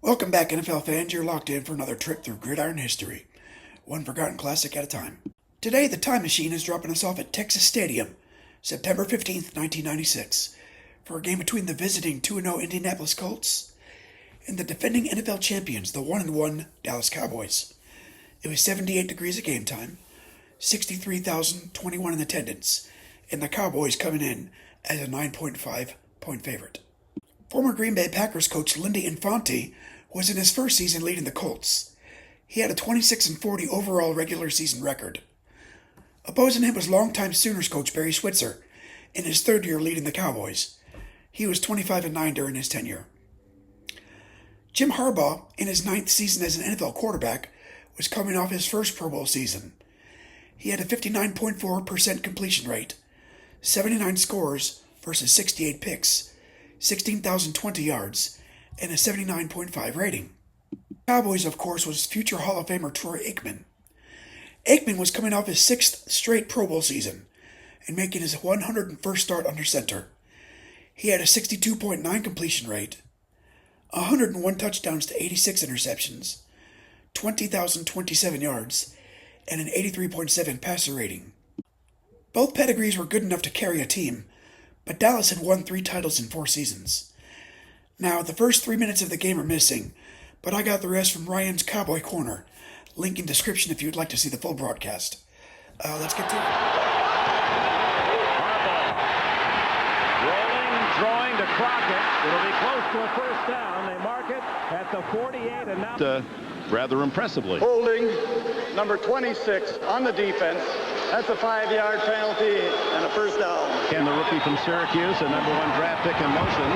Welcome back, NFL fans. You're locked in for another trip through gridiron history, one forgotten classic at a time. Today, the Time Machine is dropping us off at Texas Stadium, September 15th, 1996, for a game between the visiting 2-0 Indianapolis Colts and the defending NFL champions, the 1-1 Dallas Cowboys. It was 78 degrees at game time, 63,021 in attendance, and the Cowboys coming in as a 9.5-point favorite. Former Green Bay Packers coach Lindy Infante was in his first season leading the Colts. He had a 26-40 overall regular season record. Opposing him was longtime Sooners coach Barry Switzer in his third year leading the Cowboys. He was 25-9 during his tenure. Jim Harbaugh, in his ninth season as an NFL quarterback, was coming off his first Pro Bowl season. He had a 59.4% completion rate, 79 scores versus 68 picks, 16,020 yards, and a 79.5 rating. Cowboys, of course, was future Hall of Famer Troy Aikman. Aikman was coming off his sixth straight Pro Bowl season and making his 101st start under center. He had a 62.9 completion rate, 101 touchdowns to 86 interceptions, 20,027 yards, and an 83.7 passer rating. Both pedigrees were good enough to carry a team, but Dallas had won 3 titles in 4 seasons. Now, the first 3 minutes of the game are missing, but I got the rest from Ryan's Cowboy Corner. Link in description if you'd like to see the full broadcast. Let's get to it. Harbaugh rolling, throwing to Crockett. It'll be close to a first down. They mark it at the 48, and now rather impressively. Holding number 26 on the defense. That's a 5-yard penalty and a first down. And the rookie from Syracuse, a #1 draft pick in motion.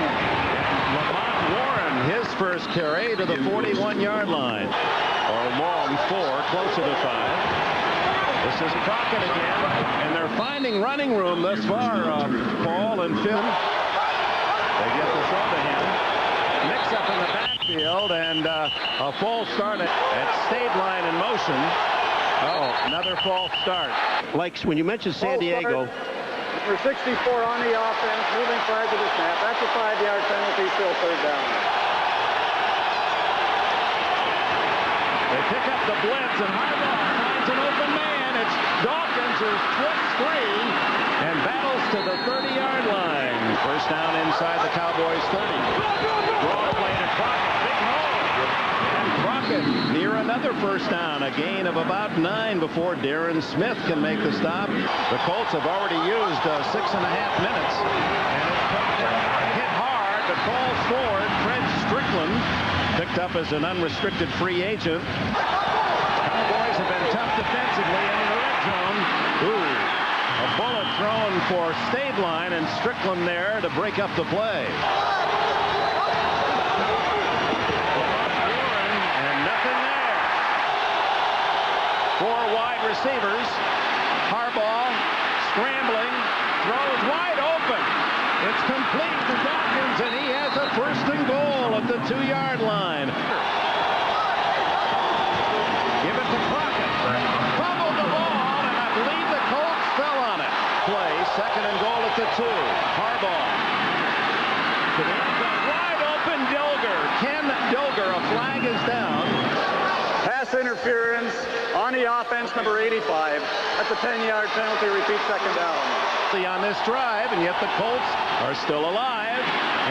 Lamont Warren, his first carry to the 41-yard line. A long 4, closer to 5. This is Crockett again, and they're finding running room thus far, Paul and Phil. They get the throw to him. Mix-up in the backfield, and a false start at state line in motion. Oh, another false start. Like when you mentioned San Diego. Number 64 on the offense, moving prior to the snap. That's a 5-yard penalty, still third down. They pick up the blitz, and Harbaugh finds an open man. It's Dawkins who twists free and battles to the 30-yard line. First down inside the Cowboys' 30. Draw play to Crockett. Big hole. And Crockett near another first down. A gain of about 9 before Darren Smith can make the stop. The Colts have already used 6.5 minutes. And it's hit hard, but falls forward. Fred Strickland picked up as an unrestricted free agent. Cowboys have been tough defensively in the red zone. Ooh, a bullet thrown for Stadline, and Strickland there to break up the play. And nothing there. 4 wide receivers. Harbaugh scrambling, throws wide open. It's complete to Dawkins, and he has a first and goal at the 2-yard line. Give it to Crockett. Fumbled the ball, and I believe the Colts fell on it. Play, second and goal at the 2. Harbaugh. To the end zone, wide open Dilger. Ken Dilger, a flag is down. Pass interference on the offense, number 85. That's a 10-yard penalty, repeat second down. On this drive, and yet the Colts are still alive.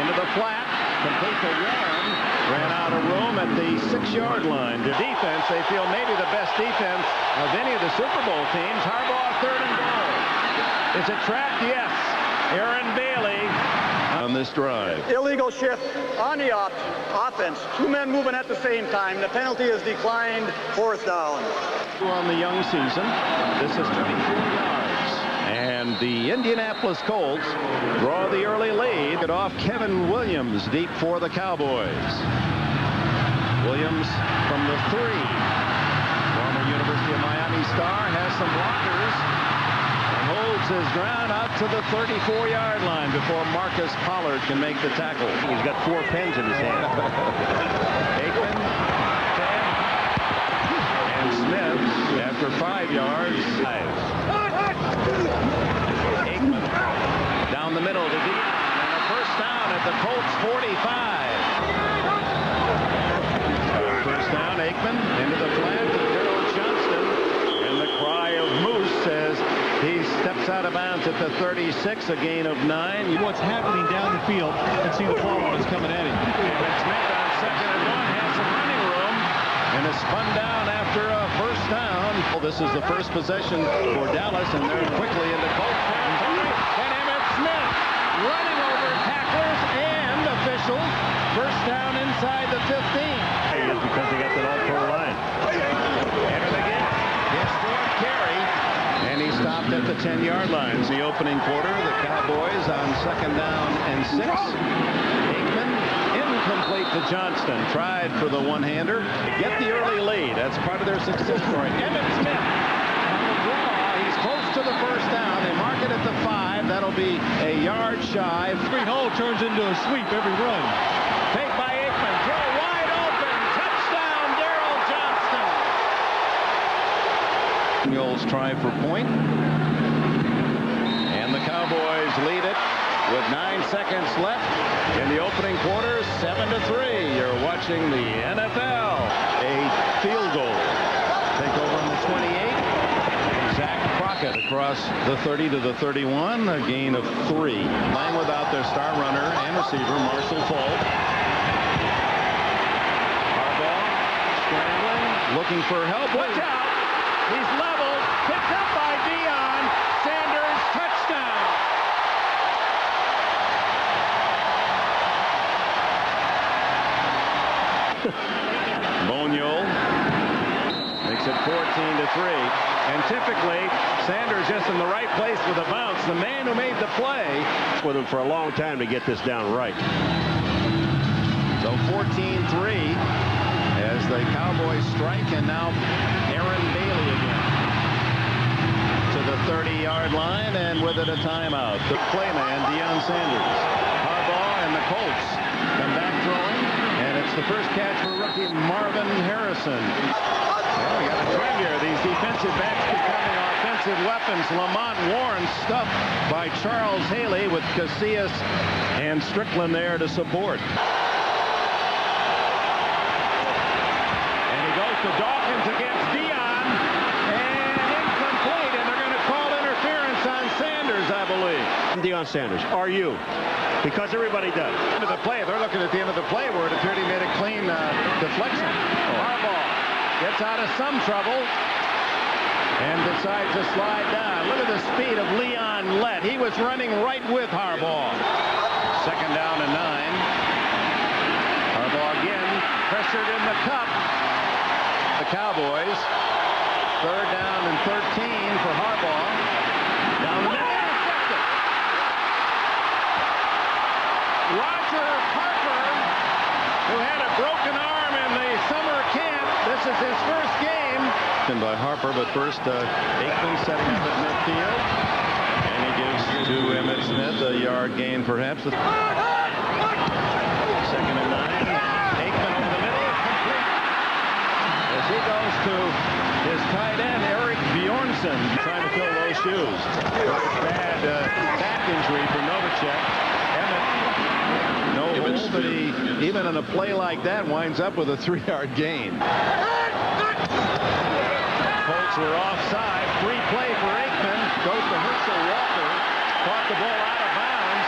Into the flat, complete to Warren. Ran out of room at the 6-yard line. The defense, they feel maybe the best defense of any of the Super Bowl teams. Harbaugh, third and goal. Is it trapped? Yes. Aaron Bailey On this drive. Illegal shift on the offense. 2 men moving at the same time. The penalty is declined, fourth down. On the young season. This is 24 yards. And the Indianapolis Colts draw the early lead. Get off Kevin Williams deep for the Cowboys. Williams from the 3. Former University of Miami star has some blockers and holds his ground out to the 34-yard line before Marcus Pollard can make the tackle. He's got 4 pens in his hand. Aikman, 10, and Smith after 5 yards. Aikman down the middle to Dion, and a first down at the Colts 45. out of bounds at the 36, a gain of 9. What's happening down the field and see the ball when it's coming at him. And Smith on 2nd and 1 has some running room and is spun down after a first down. Well, this is the first possession for Dallas, and they're quickly into Colts territory. And Emmitt Smith running over tacklers and officials. First down inside the 15. It's because they got that all-pro line. Enter the game. His fourth carry. And he stopped at the 10-yard line. It's the opening quarter. The Cowboys on 2nd down and 6. Aikman incomplete to Johnston. Tried for the one-hander to get the early lead. That's part of their success story. Emmitt Smith on the draw. He's close to the first down. They mark it at the 5. That'll be a yard shy. Every hole turns into a sweep every run. Take by Aikman. Throw wide open. Touchdown, Darrell Johnston. Samuels try for point. And the Cowboys lead it with 9 seconds left in the opening quarter, 7-3. You're watching the NFL. A field goal. Take over on the 28. Zach Crockett across the 30 to the 31. A gain of 3. Playing without their star runner and receiver, Marshall Faulk. Harbaugh scrambling, looking for help. Watch out! He's leveled. Picked up by Deion Sanders. Touchdown! Boniol makes it 14-3. And typically, Sanders just in the right place with a bounce. The man who made the play. With him for a long time to get this down right. So 14-3 as the Cowboys strike, and now Aaron Bailey again to the 30-yard line, and with it a timeout. The playman, Deion Sanders. Harbaugh and the Colts come back throwing, and it's the first catch for rookie Marvin Harrison. Well, we got a trend here. These defensive backs becoming offensive weapons. Lamont Warren stuffed by Charles Haley with Casillas and Strickland there to support. And he goes to Dawkins against Deion, and incomplete, and they're going to call interference on Sanders, I believe. Deion Sanders, are you? Because everybody does. End of the play. They're looking at the end of the play where it appeared he made a clean deflection. Harbaugh gets out of some trouble and decides to slide down. Look at the speed of Leon Lett. He was running right with Harbaugh. 2nd down and 9. Harbaugh again pressured in the cup. The Cowboys. 3rd down and 13 for Harbaugh. Down the middle. Intercepted. Roger Harper, who had a broken arm in the summer camp. This is his first game. By Harper, but first Aikman setting up at midfield. And he gives to Emmitt Smith a yard gain perhaps. 2nd and 9. Aikman over the middle. Complete. As he goes to his tight end, Eric Bjornsson, trying to fill those shoes. Bad back injury for Novacek. Emmitt, no hold, but he, even in a play like that, winds up with a 3-yard gain. Colts were offside. Free play for Aikman. Goes to Herschel Walker. Caught the ball out of bounds.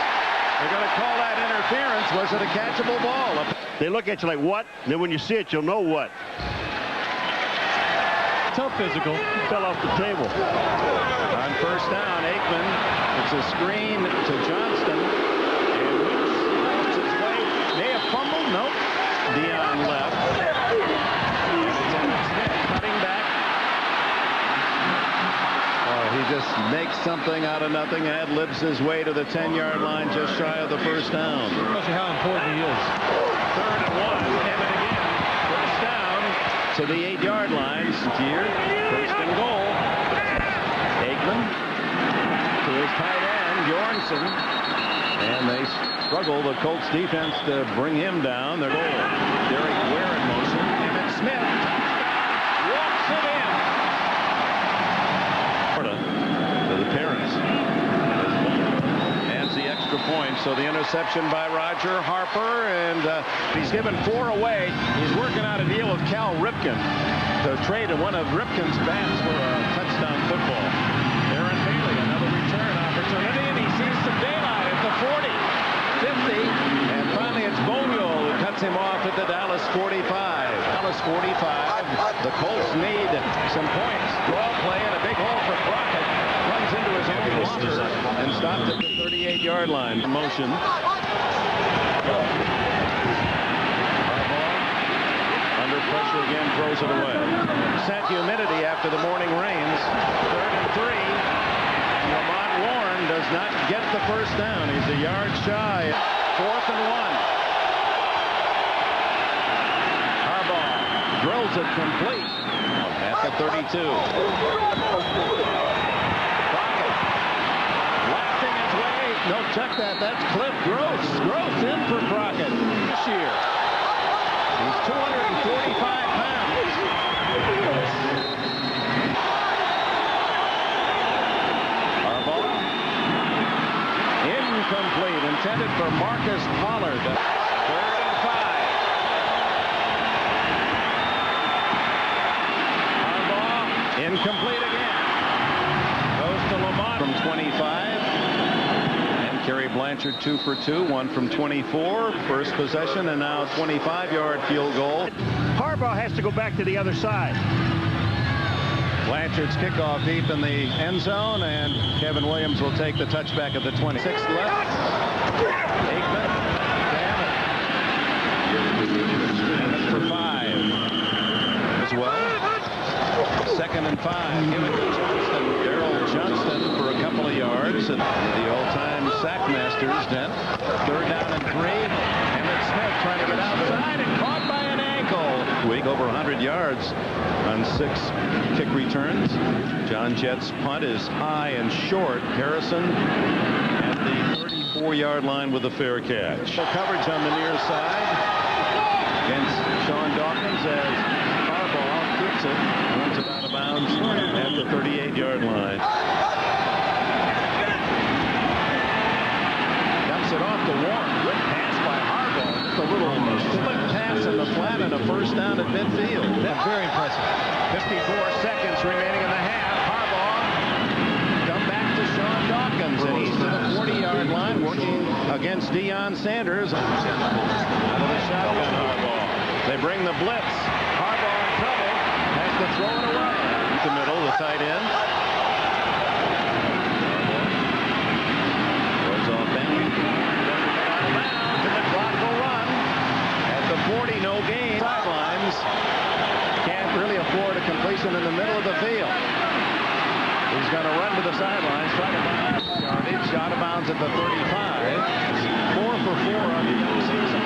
They're going to call that interference. Was it a catchable ball? They look at you like, what? Then when you see it, you'll know what. Tough physical. Fell off the table. On first down, Aikman. It's a screen to Johnston. And Wicks his way. May have fumbled. Nope. Deion left. Cutting back. He just makes something out of nothing, ad-libs his way to the 10-yard line, just shy of the first down. Shows you how important he is. 3rd and 1, Emmitt again. First down to the 8-yard line. Here, 1st and goal. Aikman to his tight end, Bjornsson. And they struggle, the Colts defense, to bring him down. Their goal. Derek Ware in motion. Emmitt Smith walks it in. To the parents. Adds the extra point. So the interception by Roger Harper, and he's given 4 away. He's working out a deal with Cal Ripken to trade one of Ripken's bats for a touchdown football. Aaron Bailey, another return. opportunity, and he sees some daylight at the 40, 50, and finally it's Bonio who cuts him off at the Dallas 45. Dallas 45. The Colts need some points. Draw play and a big hole for Crockett. Runs into his own blocker and stopped at the 38-yard line. Motion. Under pressure again, throws it away. Set humidity after the morning rains. 3rd and 3. Lamont Warren does not get the first down. He's a yard shy. 4th and 1. Harbaugh drills it complete at the 32. Crockett blasting his way. No, check that. That's Cliff Gross. Gross in for Crockett this year. He's 245 pounds. Harbaugh. Incomplete. Intended for Marcus Pollard. 3rd and 5. Harbaugh. Incomplete again. Goes to Lamont from 25. Kerry Blanchard 2 for 2, 1 from 24. First possession and now 25-yard field goal. Harbaugh has to go back to the other side. Blanchard's kickoff deep in the end zone, and Kevin Williams will take the touchback at the 26th left. Aikman. Damn it. For 5 as well. 2nd and 5. Give it to Johnston. Darrell Johnston for a couple of yards. And the all-time sack masters then. 3rd down and 3. Emmett Smith trying to get outside and caught by an ankle. Week over 100 yards on 6 kick returns. John Jett's punt is high and short. Harrison at the 34-yard line with a fair catch. Coverage on the near side against Sean Dawkins as Harbaugh kicks it. Runs it out of bounds at the 38-yard line. Dumps it off to Warren. Good pass by Harbaugh. Just a little slick pass in the flat and a first down at midfield. That's very impressive. 54 seconds remaining in the half. Harbaugh come back to Sean Dawkins, and he's to the 40-yard line working against Deion Sanders. Out of the shotgun, Harbaugh. They bring the blitz. Harbaugh in trouble. Has to throw it away. The middle, the tight end. Goes off bounds. And the clock will run. At the 40, no gain. Sidelines. Can't really afford a completion in the middle of the field. He's going to run to the sidelines. Try to find yardage. Out of bounds at the 35. 4 for 4 on the young season.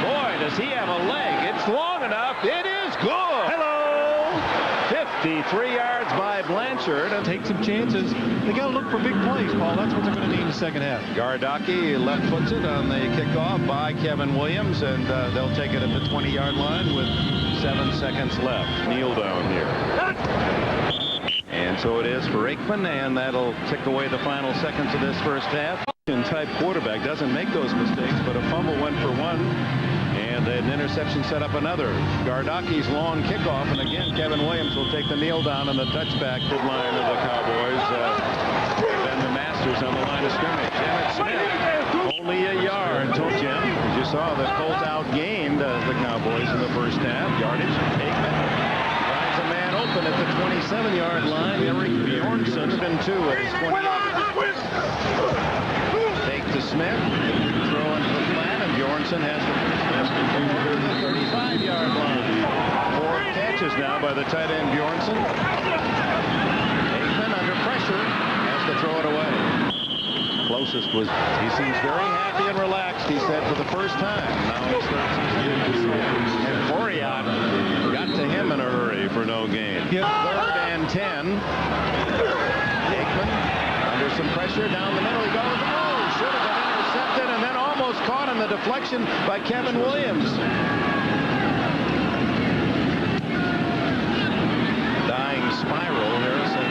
Boy, does he have a leg. It's long enough. It is good. Hello. 53 yards by Blanchard. And Take some chances. They got to look for big plays, Paul. That's what they're going to need in the second half. Gardocki left foots it on the kickoff by Kevin Williams, and they'll take it at the 20-yard line with 7 seconds left. Kneel down here. And so it is for Aikman, and that'll tick away the final seconds of this first half. Type quarterback doesn't make those mistakes, but a fumble went for 1. And an interception set up another. Gardocki's long kickoff, and again, Kevin Williams will take the kneel down on the touchback line of the Cowboys. Then the Masters on the line of scrimmage. Emmett Smith, only a yard. Told Jim, as you saw, the Colts outgained the Cowboys in the first half. Yardage. Aikman finds a man open at the 27-yard line. Eric Bjornsson been 2 at his 28. Take to Smith. Throw into the flat, and Bjornsson has the 35-yard line. 4 catches now by the tight end Bjornsson. Aikman under pressure has to throw it away. Closest was, he seems very happy and relaxed, he said, for the first time. Now he starts his and Foriat got to him in a hurry for no gain. 3rd and 10. Aikman under some pressure down the middle. He goes, oh, should have been intercepted, and then almost caught in the deflection by Kevin Williams. Dying spiral. Harrison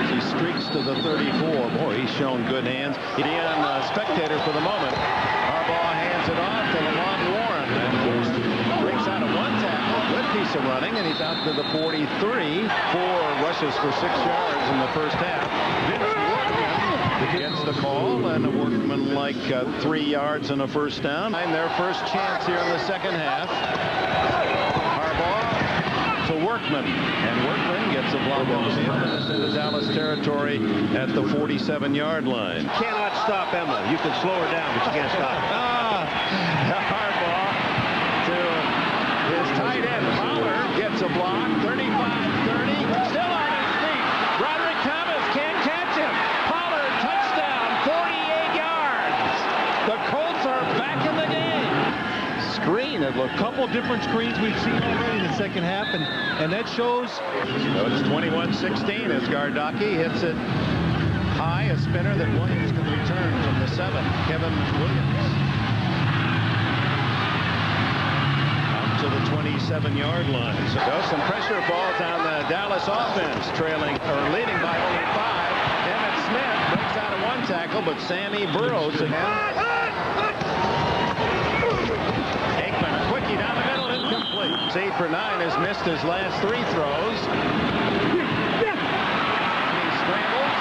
as he streaks to the 34. Boy, he's shown good hands. He's on spectator for the moment. Harbaugh hands it off to Lamont Warren, and breaks out of 1 tackle. Good piece of running, and he's out to the 43. 4 rushes for 6 yards in the first half. Vince Woodman Gets the call, and a Workman like 3 yards and a first down. And their first chance here in the second half. Harbaugh to Workman, and Workman gets a block on the field, and this into Dallas territory at the 47-yard line. Cannot stop Emma. You can slow her down, but you can't stop her. Harbaugh to his tight end. Fowler gets a block. 35-30. Still on his feet. Broderick Thomas can't catch him. Pollard touchdown. 48 yards. The Colts are back in the game. Screen. A couple different screens we've seen already in the second half, and that shows. So it's 21-16 as Gardocki hits it high. A spinner that Williams can return from the 7. Kevin Williams. To the 27-yard line. So some pressure falls on the Dallas offense, leading by only 5. Emmett Smith breaks out of 1 tackle, but Sammy Burrows again. Aikman, a quickie down the middle, incomplete. 8 for 9 has missed his last 3 throws. He scrambles.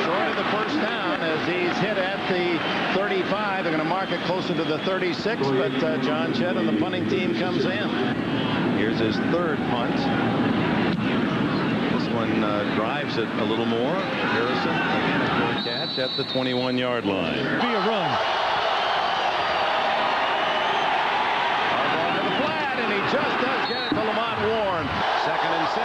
Short of the first down as he's hit at the 35. They're going to mark it closer to the 36, but John Chet and the punting team comes in. Here's his 3rd punt. This one drives it a little more. Harrison again a good catch at the 21-yard line. Be a run. Harbaugh to the flat, and he just does get it to Lamont Warren. 2nd and 6.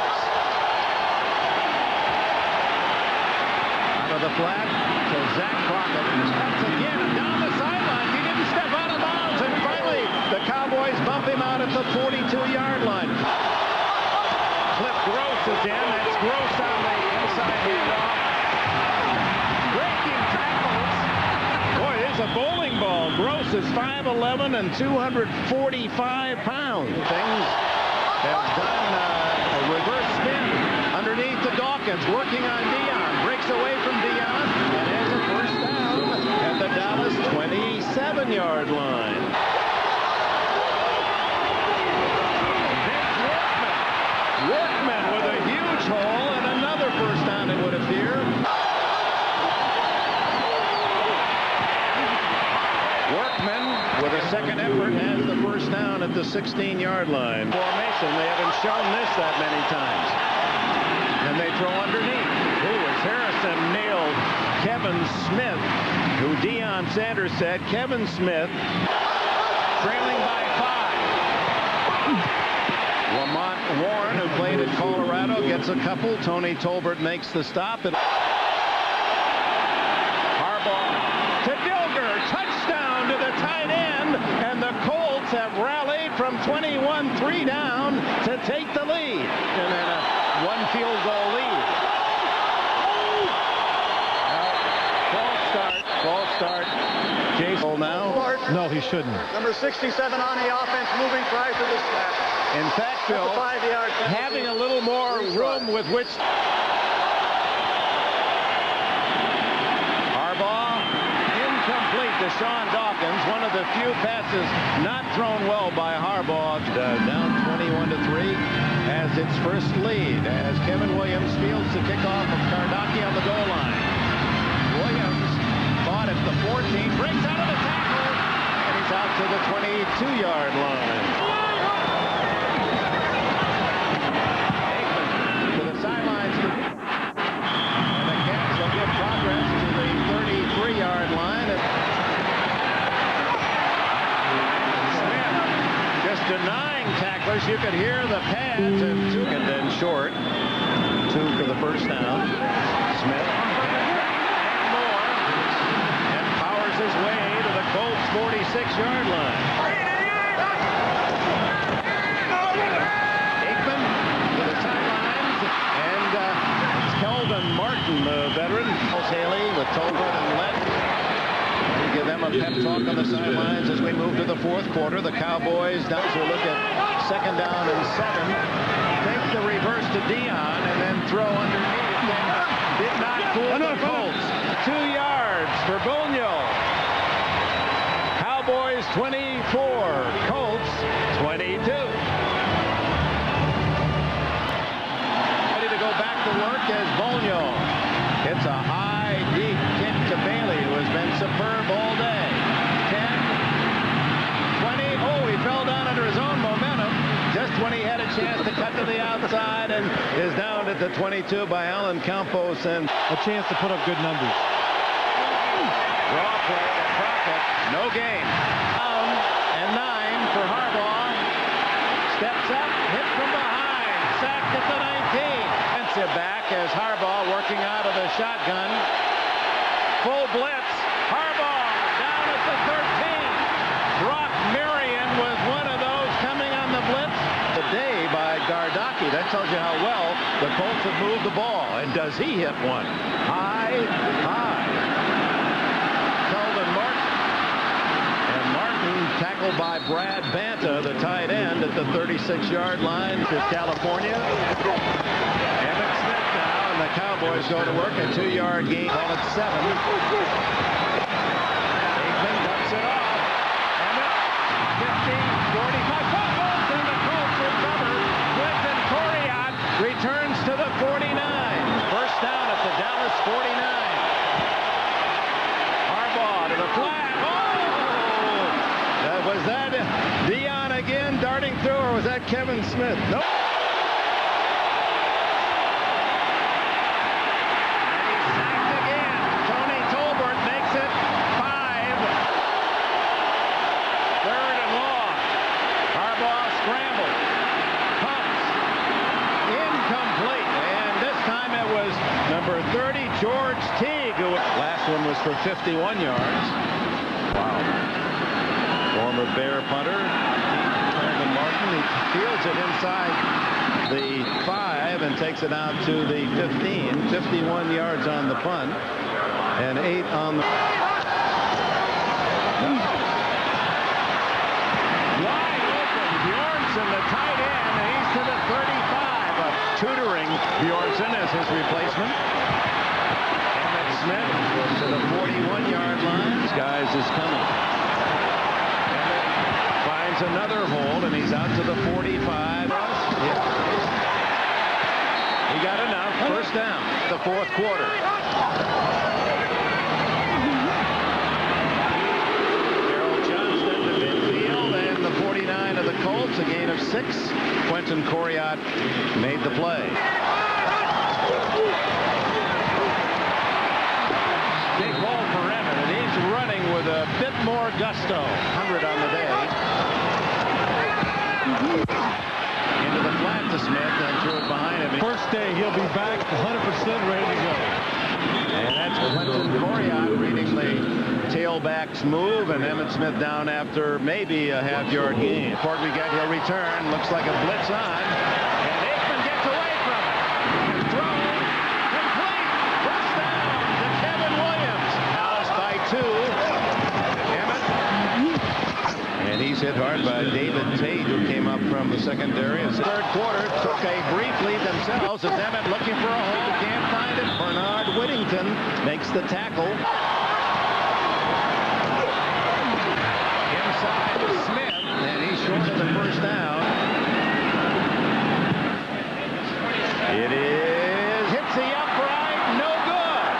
Out of the flat to Zach Crockett. Cuts again and down the sideline. He didn't step out of bounds, and finally the Cowboys bump him out at the 42-yard line. Clip Gross again. That's Gross on the inside handoff. Breaking tackles. Boy, it's a bowling ball. Gross is 5'11" and 245 pounds. Things have done a reverse spin underneath the Dawkins, working on Dion. Breaks away from Dion and has a first down at the Dallas 27-yard line. Workman with a huge hole and another first down, it would appear. Workman with a second effort has the first down at the 16-yard line. Formation, they haven't shown this that many times. And they throw underneath. Harrison nailed Kevin Smith, who Deion Sanders said. Kevin Smith trailing by 5. Lamont Warren, who played at Colorado, gets a couple. Tony Tolbert makes the stop. And Harbaugh to Dilger. Touchdown to the tight end. And the Colts have rallied from 21-3 down to take the lead. And then a 1 field goal lead. False start. Jason now. No, he shouldn't. Number 67 on the offense, moving prior to the snap. In fact, Bill, 5-yard penalty. having a little more room with which. Harbaugh, incomplete to Sean Dawkins. One of the few passes not thrown well by Harbaugh. Down 21-3 has its first lead as Kevin Williams fields the kickoff of Gardocki on the goal line. Williams fought at the 14, breaks out of the tackle, and he's out to the 22-yard line. Aikman to the sidelines, and the Cats will give progress to the 33-yard line. Smith just denying tacklers. You could hear the pads, and then short. 2 for the first down. Smith. His way to the Colts 46-yard line. Aikman to the sidelines, and it's Kelvin Martin, the veteran. Haley with Tolbert and Lett. We give them a pep talk on the sidelines as we move to the 4th quarter. The Cowboys down to look at 2nd down and 7. Take the reverse to Dion and then throw underneath. Did not fool the Colts. 2 yards for Bunyol. Cowboys 24, Colts 22. Ready to go back to work as Bunyol hits he has to cut to the outside and is down at the 22 by Alan Campos, and A chance to put up good numbers. draw play to Crockett. No gain. Down and 9 for Harbaugh. Steps up, hit from behind, sacked at the 19. Defensive back as Harbaugh working out of the shotgun. Full blitz. Harbaugh down at the 13. Brock Marion was one of those coming on the blitz. Today by Gardocki. That tells you how well the Colts have moved the ball. And does he hit one? High. Sheldon Martin. And Martin tackled by Brad Banta, the tight end, at the 36-yard line to California. Emmett Smith now, and the Cowboys go to work. A 2-yard gain. Call it 7. Aikman dumps it off. Emmett, 50, 45. Fumbles, and the Colts recover. Quentin Coriat returns to the 49. First down at the Dallas 49. Harbaugh to the flat. Was that Dion again darting through, or was that Kevin Smith? Nope. And he's sacked again. Tony Tolbert makes it 5. Third and long. Harbaugh scrambled. Pumps. Incomplete. And this time it was number 30, George Teague. Last one was for 51 yards. Wow. Former Bear punter, Sheldon Martin. He fields it inside the 5 and takes it out to the 15. 51 yards on the punt and 8 on the... Wide open, Bjornsson, the tight end, and he's to the 35. Tutoring Bjornsson as his replacement. Emmett Smith to the 41-yard line. These guys is coming. Another hold, and he's out to the 45. He got enough. First down. The fourth quarter. Darrell Johnston to midfield, and the 49 of the Colts, a gain of 6. Quentin Coriat made the play. Big ball for Emmett, and he's running with a bit more gusto. 100 on the day. Into the flat to Smith and threw it behind him. First day, he'll be back 100% ready to go. And that's Quentin Coriat reading the tailback's move, and Emmett Smith down after maybe a half-yard gain. Before we get, he'll return. Looks like a blitz on. And Aikman gets away from it. And thrown. Complete. First down to Kevin Williams. Dallas by 2. Emmett. And he's hit hard by David Tate, who came up from the secondary. His third quarter took a brief lead themselves as Emmett looking for a hole. Can't find it. Bernard Whittington makes the tackle. Inside to Smith, and he's short of the first down. It is. Hits the upright. No good.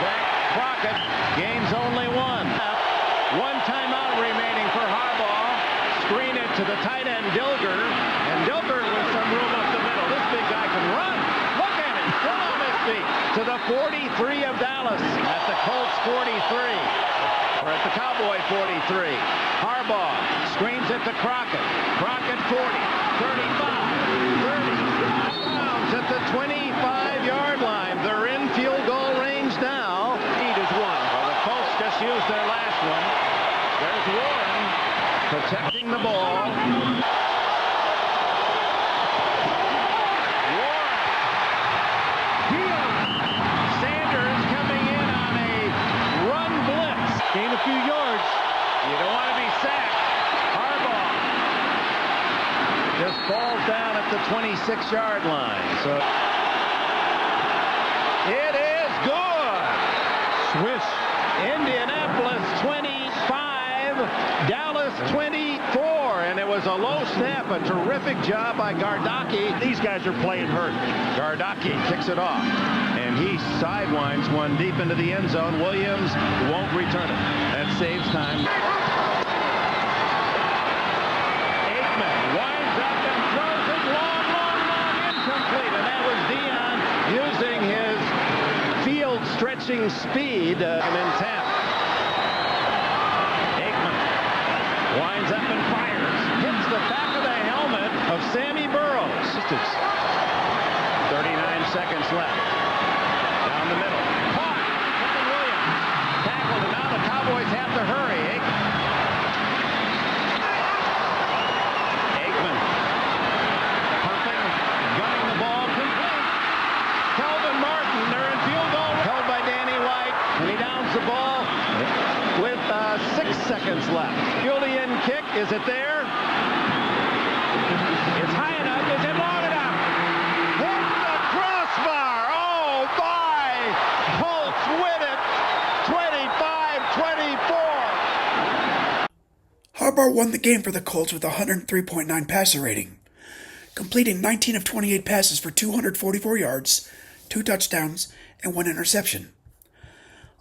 Zach Crockett gains only 1. One timeout remaining for Harbaugh. Screen it to the tight end, Dilger. And Dilger with some room up the middle. This big guy can run. Look at him. Full on his feet. To the 43 of Dallas. At the Colts 43. Or at the Cowboy 43. Harbaugh screens it to Crockett. Crockett 40. 35. 30. Browns at the 25-yard line. They're in field goal range now. Lead is 1. Well, the Colts just used their last one. There's Warren protecting the ball. Warren. Dion. Sanders coming in on a run blitz. Gain a few yards. You don't want to be sacked. Harbaugh just falls down at the 26-yard line. So it is good. Swish. Indianapolis 25, Dallas 24, and it was a low snap. A terrific job by Gardocki. These guys are playing hurt. Gardocki kicks it off, and he sidewinds one deep into the end zone. Williams won't return it. That saves time. rushing speed in 10. Aikman winds up and fires. Hits the back of the helmet of Sammy Burroughs. 39 seconds left. Down the middle. Caught. Kevin Williams. Tackled, and now the Cowboys have to hurry. Aikman. Pumping. Gunning the ball complete. Kelvin Martin. They're in field goal. Held by Danny White. And he downs the ball with 6 seconds left. Julian kick. Is it there? It's high enough. Is it long enough? Hit the crossbar. Oh, my! Colts win it. 25-24. Harbaugh won the game for the Colts with a 103.9 passer rating, completing 19 of 28 passes for 244 yards, 2 touchdowns, and 1 interception.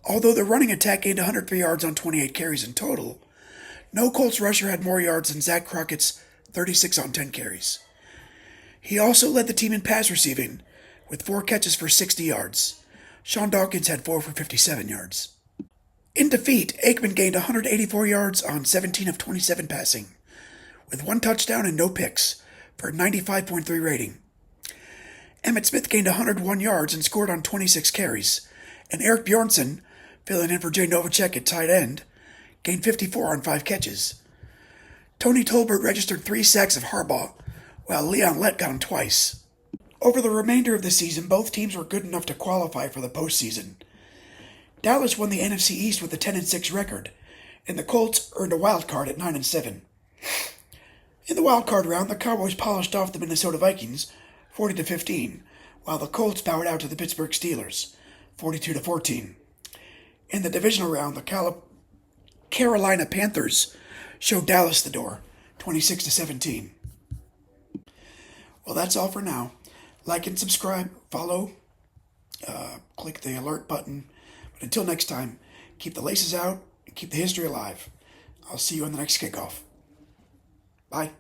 Although the running attack gained 103 yards on 28 carries in total, no Colts rusher had more yards than Zach Crockett's 36 on 10 carries. He also led the team in pass receiving with 4 catches for 60 yards. Sean Dawkins had 4 for 57 yards. In defeat, Aikman gained 184 yards on 17 of 27 passing, with 1 touchdown and no picks, for a 95.3 rating. Emmitt Smith gained 101 yards and scored on 26 carries, and Eric Bjornsson, filling in for Jay Novacek at tight end, gained 54 on 5 catches. Tony Tolbert registered 3 sacks of Harbaugh, while Leon Lett got him twice. Over the remainder of the season, both teams were good enough to qualify for the postseason. Dallas won the NFC East with a 10-6 record, and the Colts earned a wild card at 9-7. In the wild card round, the Cowboys polished off the Minnesota Vikings 40-15, while the Colts bowed out to the Pittsburgh Steelers 42-14. In the divisional round, the Carolina Panthers showed Dallas the door 26-17. Well, that's all for now. Like and subscribe, follow, click the alert button. But until next time, keep the laces out and keep the history alive. I'll see you on the next kickoff. Bye.